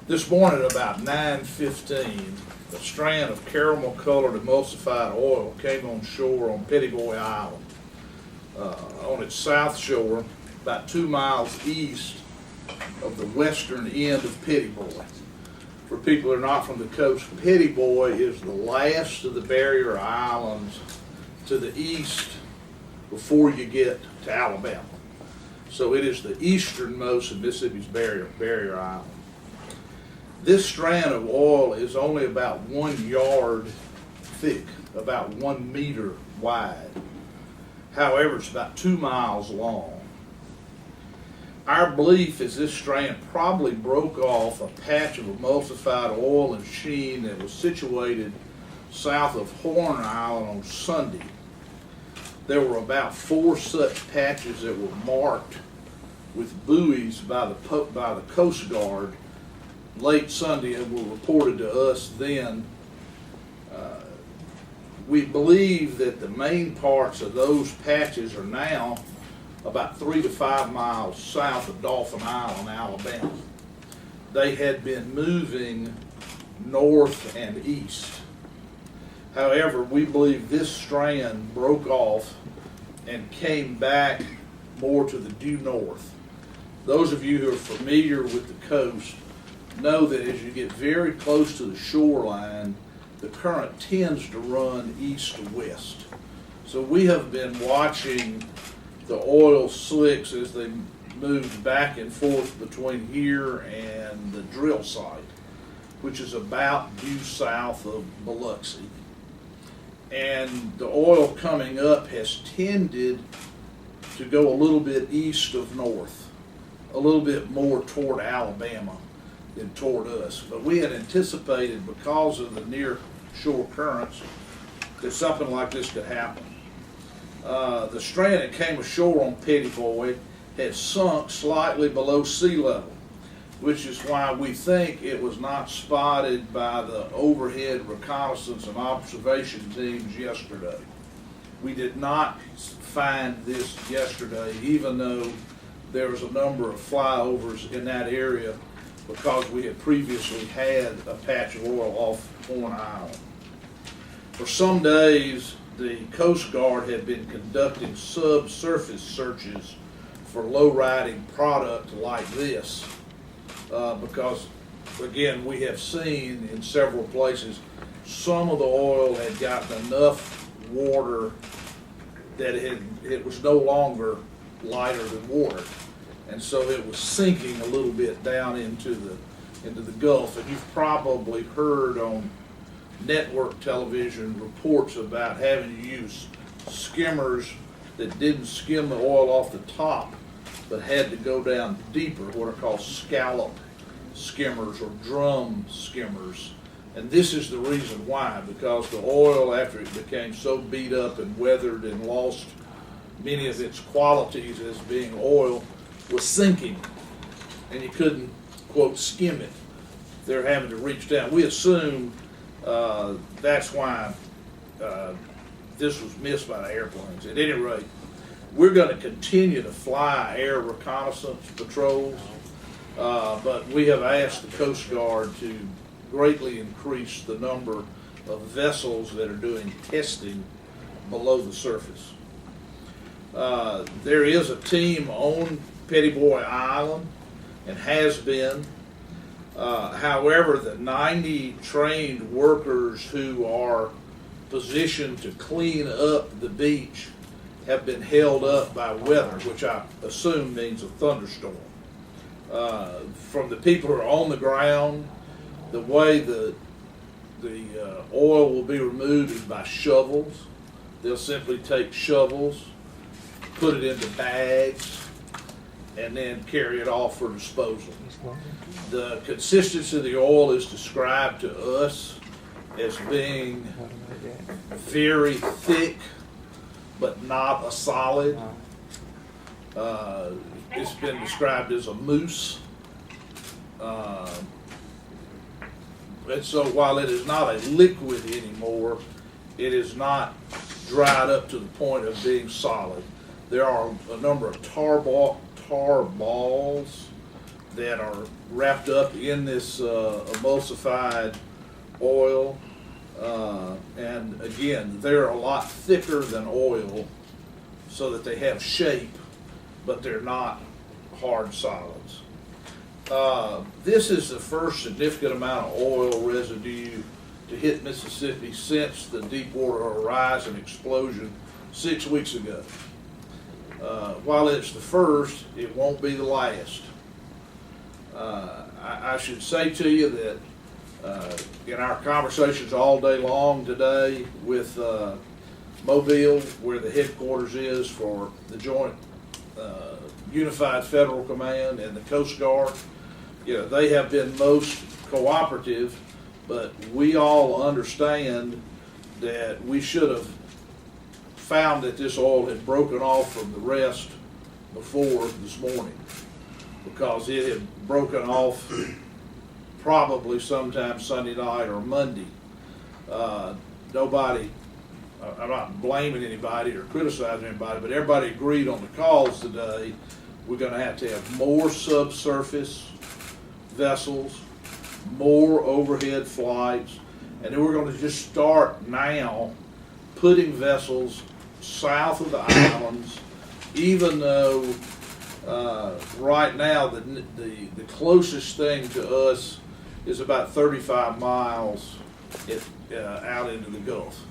This morning at about 9:15, a strand of caramel-colored emulsified oil came on shore on Pettyboy Island. On its south shore, about 2 miles east of the western end of Pettyboy. For people who are not from the coast, Pettyboy is the last of the barrier islands to the east before you get to Alabama. So it is the easternmost of Mississippi's barrier island. This strand of oil is only about 1 yard thick, about 1 meter wide. However, it's about 2 miles long. Our belief is this strand probably broke off a patch of emulsified oil and sheen that was situated south of Horn Island on Sunday. There were about 4 such patches that were marked with buoys by the Coast Guard late Sunday and were reported to us then. We believe that the main parts of those patches are now about 3 to 5 miles south of Dauphin Island, Alabama. They had been moving north and east. However, we believe this strand broke off and came back more to the due north. Those of you who are familiar with the coast know that as you get very close to the shoreline, the current tends to run east to west. So we have been watching the oil slicks as they moved back and forth between here and the drill site, which is about due south of Biloxi. And the oil coming up has tended to go a little bit east of north, a little bit more toward Alabama than toward us. But we had anticipated, because of the near shore currents, that something like this could happen. The strand that came ashore on Pettyboy had sunk slightly below sea level, which is why we think it was not spotted by the overhead reconnaissance and observation teams yesterday. We did not find this yesterday, even though there was a number of flyovers in that area, because we had previously had a patch of oil off Horn Island. For some days, the Coast Guard had been conducting subsurface searches for low-riding product like this, because, again, we have seen in several places some of the oil had gotten enough water that it was no longer lighter than water, and so it was sinking a little bit down into the Gulf. And you've probably heard on network television reports about having to use skimmers that didn't skim the oil off the top, but had to go down deeper, what are called scallop skimmers or drum skimmers. And this is the reason why, because the oil, after it became so beat up and weathered and lost many of its qualities as being oil, was sinking, and you couldn't, quote, skim it. They're having to reach down. We assume that's why this was missed by the airplanes. At any rate, we're going to continue to fly air reconnaissance patrols, but we have asked the Coast Guard to greatly increase the number of vessels that are doing testing below the surface. There is a team on Pettyboy Island and has been. However, the 90 trained workers who are positioned to clean up the beach have been held up by weather, which I assume means a thunderstorm. From the people who are on the ground, the way the oil will be removed is by shovels. They'll simply take shovels, put it into bags, and then carry it off for disposal. The consistency of the oil is described to us as being very thick, but not a solid. It's been described as a mousse. And so while it is not a liquid anymore, it is not dried up to the point of being solid. There are a number of tar balls that are wrapped up in this emulsified oil. And again, they're a lot thicker than oil so that they have shape, but they're not hard solids. This is the first significant amount of oil residue to hit Mississippi since the Deepwater Horizon explosion 6 weeks ago. While it's the first, it won't be the last. I should say to you that in our conversations all day long today with Mobile, where the headquarters is for the Joint Unified Federal Command and the Coast Guard, they have been most cooperative, but we all understand that we should have found that this oil had broken off from the rest before this morning, because it had broken off probably sometime Sunday night or Monday. Nobody, I'm not blaming anybody or criticizing anybody, but everybody agreed on the calls today. We're going to have more subsurface vessels, more overhead flights, and then we're going to just start now putting vessels south of the islands, even though right now the closest thing to us is about 35 miles out into the Gulf.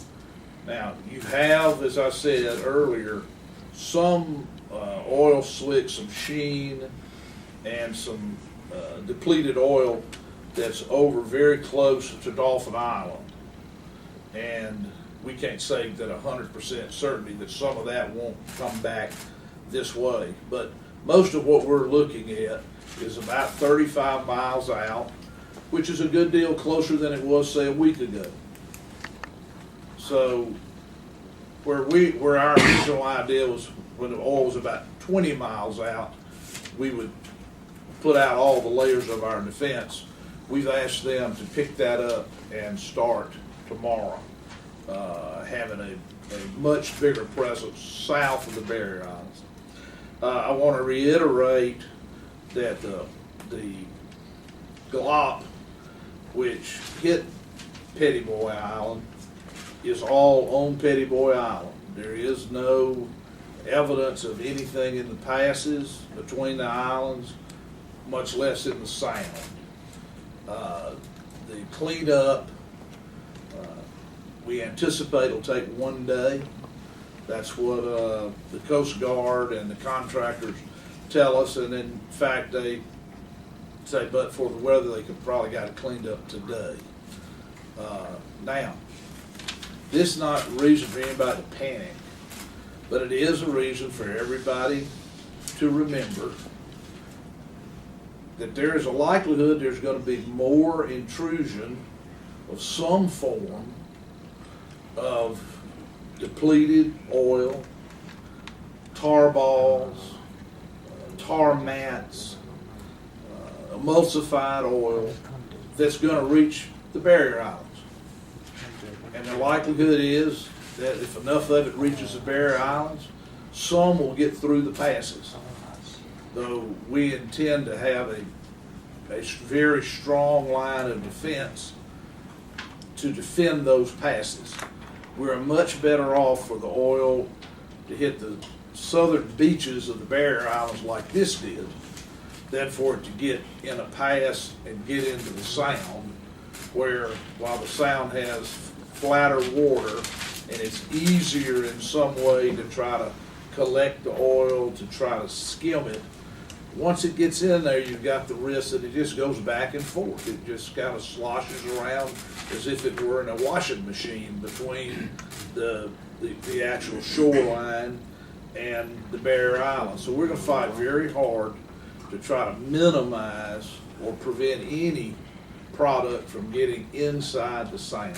Now, you have, as I said earlier, some oil slick, some sheen, and some depleted oil that's over very close to Dolphin Island. And we can't say that 100% certainty that some of that won't come back this way. But most of what we're looking at is about 35 miles out, which is a good deal closer than it was, say, a week ago. So where our original idea was when the oil was about 20 miles out, we would put out all the layers of our defense. We've asked them to pick that up and start tomorrow, having a much bigger presence south of the Barrier Islands. I want to reiterate that the glop, which hit Petty Boy Island, is all on Petty Boy Island. There is no evidence of anything in the passes between the islands, much less in the sound. The cleanup, we anticipate will take 1 day. That's what the Coast Guard and the contractors tell us, and in fact they say, but for the weather, they could probably got it cleaned up today. Now, this is not a reason for anybody to panic, but it is a reason for everybody to remember that there is a likelihood there's going to be more intrusion of some form of depleted oil, tar balls, tar mats, emulsified oil that's going to reach the Barrier Islands. And the likelihood is that if enough of it reaches the Barrier Islands, some will get through the passes. Though we intend to have a very strong line of defense to defend those passes. We're much better off for the oil to hit the southern beaches of the Barrier Islands like this did than for it to get in a pass and get into the Sound, where while the Sound has flatter water and it's easier in some way to try to collect the oil, to try to skim it, once it gets in there, you've got the risk that it just goes back and forth. It just kind of sloshes around as if it were in a washing machine between the actual shoreline and the Barrier Islands. So we're going to fight very hard to try to minimize or prevent any product from getting inside the Sound.